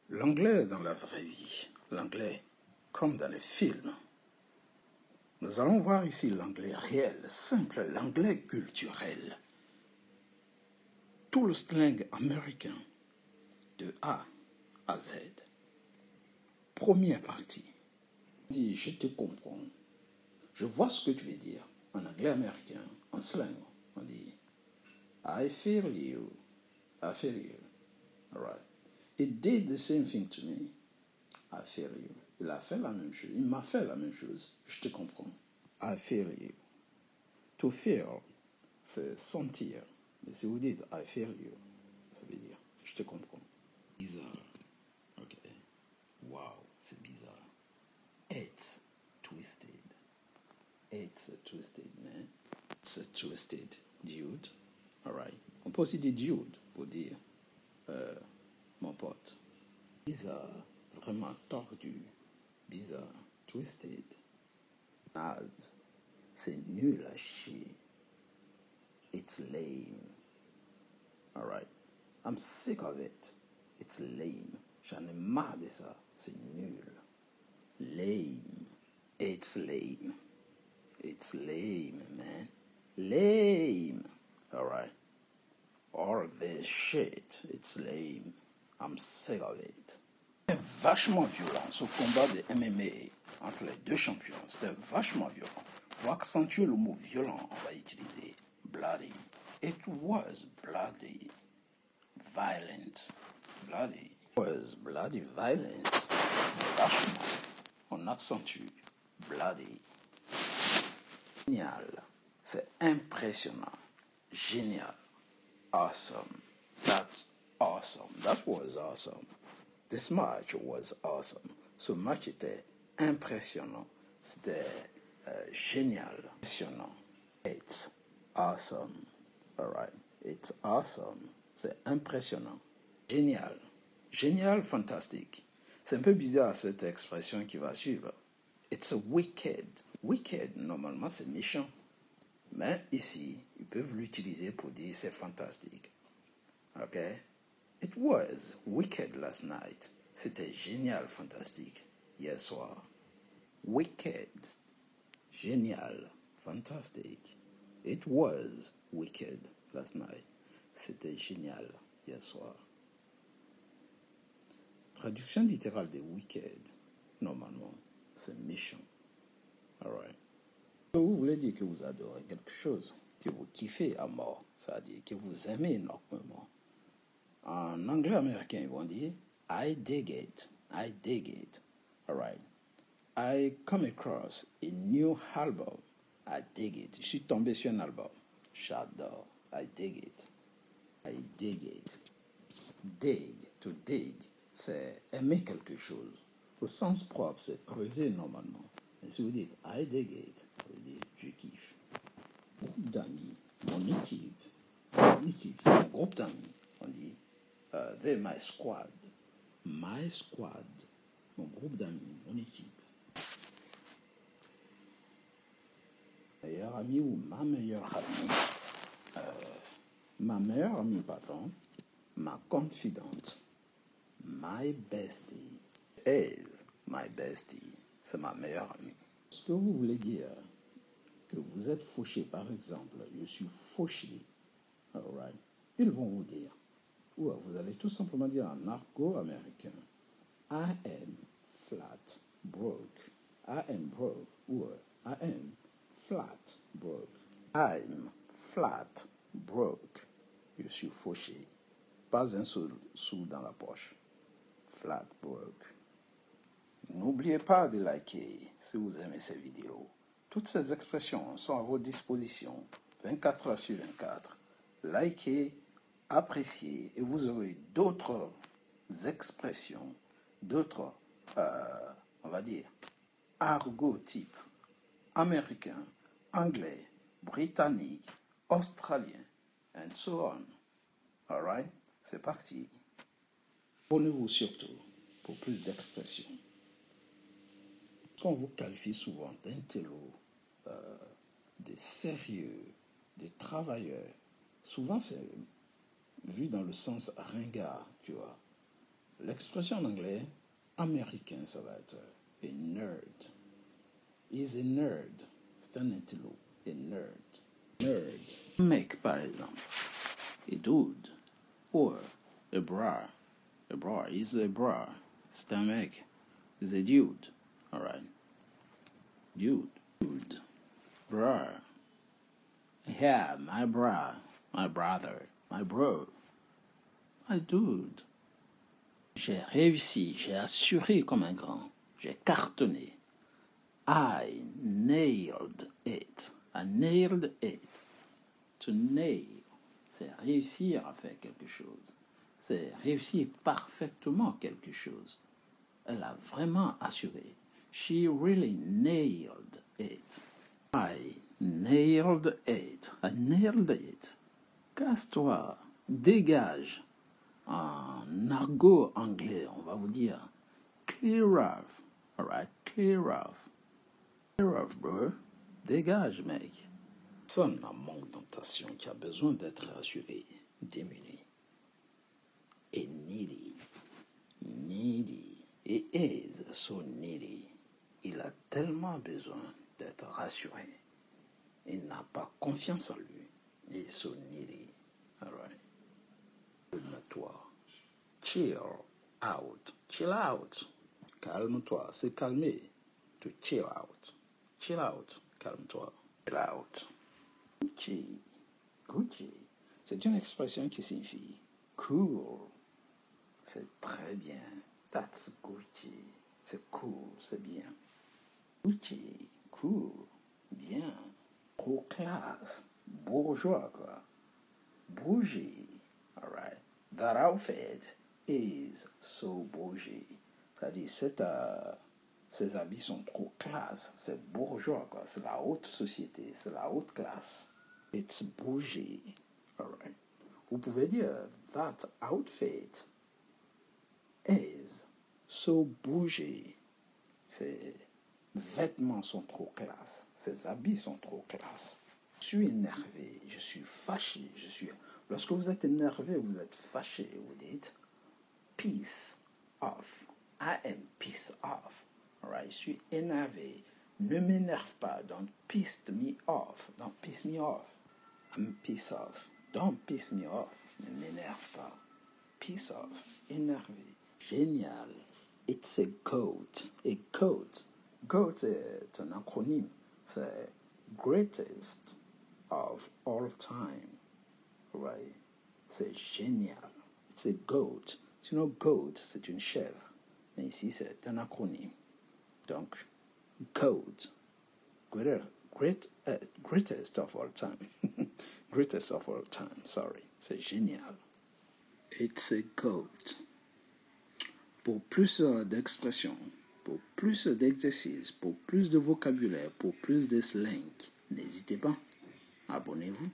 L'anglais dans la vraie vie, l'anglais comme dans les films. Nous allons voir ici l'anglais réel, simple, l'anglais culturel. Tout le slang américain, de A à Z. Première partie. On dit, je te comprends. Je vois ce que tu veux dire. En anglais américain, en slang, on dit, I feel you. I feel you. All right. He did the same thing to me. I feel you. Il a fait la même chose. Il m'a fait la même chose. Je te comprends. I feel you. To feel, c'est sentir. Mais si vous dites I feel you, ça veut dire je te comprends. Bizarre. Ok. Wow, c'est bizarre. It's twisted. It's a twisted man. It's a twisted dude. Alright. On peut aussi dire dude pour dire mon pote. Bizarre. Vraiment tordu. Bizarre. Twisted. Naze. C'est nul à chier. It's lame. Alright. I'm sick of it. It's lame. J'en ai marre de ça. C'est nul. Lame. It's lame. It's lame, man. Lame. Alright. All this shit. It's lame. I'm sick of it. C'était vachement violent ce combat de MMA entre les deux champions. C'était vachement violent. Pour accentuer le mot violent, on va utiliser bloody. It was bloody. Violent. Bloody. It was bloody violence. Vachement. On accentue bloody. Génial. C'est impressionnant. Génial. Awesome. That's awesome. That was awesome. This match was awesome. Ce match était impressionnant. C'était génial. Impressionnant. It's awesome. Alright. It's awesome. C'est impressionnant. Génial. Génial, fantastique. C'est un peu bizarre cette expression qui va suivre. It's wicked. Wicked, normalement, c'est méchant. Mais ici, ils peuvent l'utiliser pour dire c'est fantastique. Ok? It was wicked last night. C'était génial, fantastique, hier soir. Wicked. Génial, fantastique. It was wicked last night. C'était génial, hier soir. Traduction littérale de wicked, normalement, c'est méchant. Alright. Vous voulez dire que vous adorez quelque chose, que vous kiffez à mort, c'est-à-dire que vous aimez énormément. En anglais américain, ils vont dire I dig it. I dig it. Alright. I come across a new album. I dig it. Je suis tombé sur un album. J'adore. I dig it. I dig it. Dig. To dig, c'est aimer quelque chose. Au sens propre, c'est creuser normalement. Et si vous dites I dig it, ça veut dire je kiffe. Groupe d'amis, mon équipe. C'est mon équipe, c'est mon groupe d'amis. On dit they're my squad. My squad. Mon groupe d'amis, mon équipe. Meilleur ami ou ma meilleure amie. Ma meilleure amie, pardon. Ma confidente. My bestie is my bestie. C'est ma meilleure amie. Ce que vous voulez dire que vous êtes fauché, par exemple, je suis fauché. Alright. Ils vont vous dire. Ou vous allez tout simplement dire en argot américain. I am flat broke. I am broke. Ou I am flat broke. I'm flat broke. Je suis fauché. Pas un seul sou dans la poche. Flat broke. N'oubliez pas de liker si vous aimez ces vidéos. Toutes ces expressions sont à votre disposition 24 heures sur 24. Likez, appréciez et vous aurez d'autres expressions, d'autres, on va dire, argot type américain, anglais, britannique, australien, and so on. Alright? C'est parti. Abonnez-vous surtout pour plus d'expressions. On vous qualifie souvent d'intello, de sérieux, de travailleur. Souvent, c'est vu dans le sens ringard, tu vois. L'expression en anglais, américain, ça va être a nerd. He's a nerd. C'est un intello. A nerd. Nerd. Mec, par exemple. A dude. Or a bra. A bra is a bra. C'est un mec. Is a dude. Alright. Dude. Dude. Bra. Yeah, my bra. My brother. My bro. My dude. J'ai réussi. J'ai assuré comme un grand. J'ai cartonné. I nailed it. I nailed it. To nail, c'est réussir à faire quelque chose. C'est réussir parfaitement quelque chose. Elle a vraiment assuré. She really nailed it. I nailed it. I nailed it. Casse-toi. Dégage. En argot anglais, on va vous dire clear off. Alright, clear off. Clear off, bro. Dégage, mec. Personne en manque d'tentation qui a besoin d'être rassuré, démuni. Et needy. Needy. He is so needy. Il a tellement besoin d'être rassuré. Il n'a pas confiance en lui. Il est so needy. Alright. Calme-toi. Chill out. Chill out. Calme-toi. C'est calmer. To chill out. Chill out. Calme-toi. Chill out. Gucci. Gucci. C'est une expression qui signifie cool. C'est très bien. That's Gucci. C'est cool. C'est bien. Gucci. Cool. Bien. Trop classe. Bourgeois, quoi. Bougie. Alright. That outfit is so bougie. C'est-à-dire, ces habits sont trop classe. C'est bourgeois, quoi. C'est la haute société. C'est la haute classe. It's bougie. Alright. Vous pouvez dire, that outfit is so bougie. Ces vêtements sont trop classe. Ces habits sont trop classe. Je suis énervé. Je suis fâché. Lorsque vous êtes énervé, vous êtes fâché. Vous dites, piss off. I am pissed off. Alright. Je suis énervé. Ne m'énerve pas. Don't piss me off. Don't piss me off. I'm pissed off. Don't piss me off. Ne m'énerve pas. Piss off. Énervé. Génial. It's a goat. A goat. Goat est un acronyme. C'est greatest of all time. Right? C'est génial. It's a goat. Sinon, goat, c'est une chèvre. Mais ici, c'est un acronyme. Donc, goat. Greatest of all time. Greatest of all time, sorry. C'est génial. It's a goat. Pour plus d'expressions, pour plus d'exercices, pour plus de vocabulaire, pour plus de slang, n'hésitez pas. Abonnez-vous.